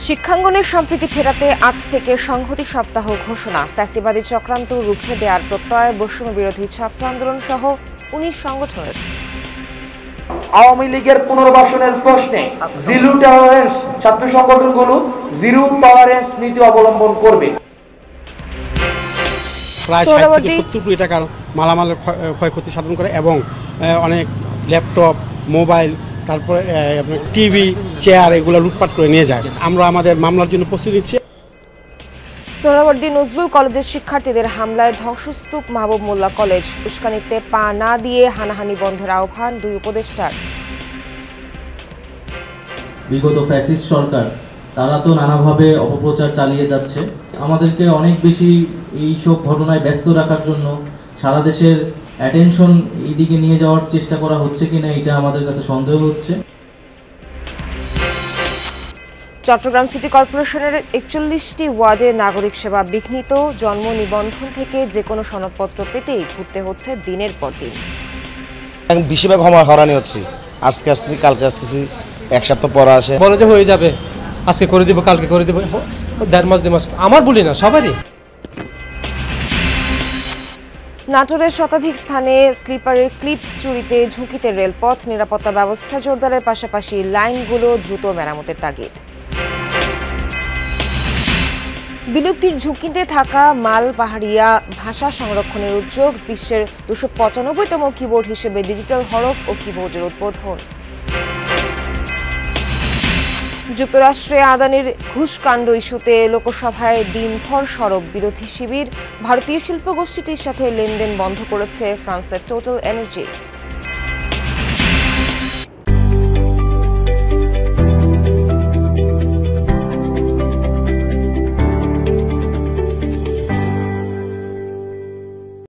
শিক্ষাঙ্গনের সম্প্রীতি ফেরাতে আজ থেকে সংহতি সপ্তাহ ঘোষণা। ফ্যাসিবাদী চক্রান্ত রুখে দেওয়ার প্রত্যয় বৈষম্য বিরোধী ছাত্র আন্দোলন সহ ১৯ সংগঠনের। আওয়ামী লীগের পুনর্বাসনের প্রশ্নে জিরো টলারেন্স ছাত্র সংগঠনগুলো জিরো টলারেন্স নীতি অবলম্বন করবে। প্রায় ৬০ থেকে ৭০ কোটি টাকার মালামালের ক্ষয়ক্ষতি সাধন করে এবং অনেক ল্যাপটপ, মোবাইল, তারপরে টিভি, চেয়ার এগুলো লুটপাট করে নিয়ে যায়। আমরা আমাদের মামলার জন্য প্রস্তুতি নিচ্ছি। সোহরাওয়ার্দী নজরুল কলেজের শিক্ষার্থীদের হামলায় ধ্বংসস্তূপ মাহবুব মোল্লা কলেজ। উস্কানিতে পা না দিয়ে হানাহানি বন্ধের আহ্বান দুই উপদেষ্টার। বিগত ফ্যাসিস্ট সরকার তারা তো নানাভাবে অপপ্রচার চালিয়ে যাচ্ছে। আমাদেরকে অনেক বেশি এইসব ঘটনায় ব্যস্ত রাখার জন্য সারা দেশের অ্যাটেনশন এইদিকে নিয়ে যাওয়ার চেষ্টা করা হচ্ছে কিনা এটা আমাদের কাছে সন্দেহ হচ্ছে। চট্টগ্রাম সিটি কর্পোরেশনের ৪১টি ওয়ার্ডে নাগরিক সেবা বিঘ্নিত। জন্ম নিবন্ধন থেকে যে কোনো সনদপত্র পেতেই ঘুরতে হচ্ছে দিনের পর দিন। বেশিরভাগ হয়রানি হচ্ছে। আজকে আসতেছি, কালকে আসতেছি, এক সপ্তাহ পর আসে, বলে যে হয়ে যাবে, আজকে করে দিব, কালকে করে দিব, ১.৫ মাস ২ মাস। আমার বলি না, সবারই। নাটোরের শতাধিক স্থানে স্লিপারের ক্লিপ চুরিতে ঝুঁকিতে রেলপথ। নিরাপত্তা ব্যবস্থা জোরদারের পাশাপাশি লাইনগুলো দ্রুত মেরামতের তাগিদ। বিলুপ্তির ঝুঁকিতে থাকা মাল পাহাড়িয়া ভাষা সংরক্ষণের উদ্যোগ। বিশ্বের ২৯৫তম কিবোর্ড হিসেবে ডিজিটাল হরফ ও কিবোর্ডের উদ্বোধন। যুক্তরাষ্ট্রে আদানির ঘুষকাণ্ড ইস্যুতে লোকসভায় দিনভর সরব বিরোধী শিবির। ভারতীয় শিল্প গোষ্ঠীটির সাথে লেনদেন বন্ধ করেছে ফ্রান্সের টোটাল এনার্জি।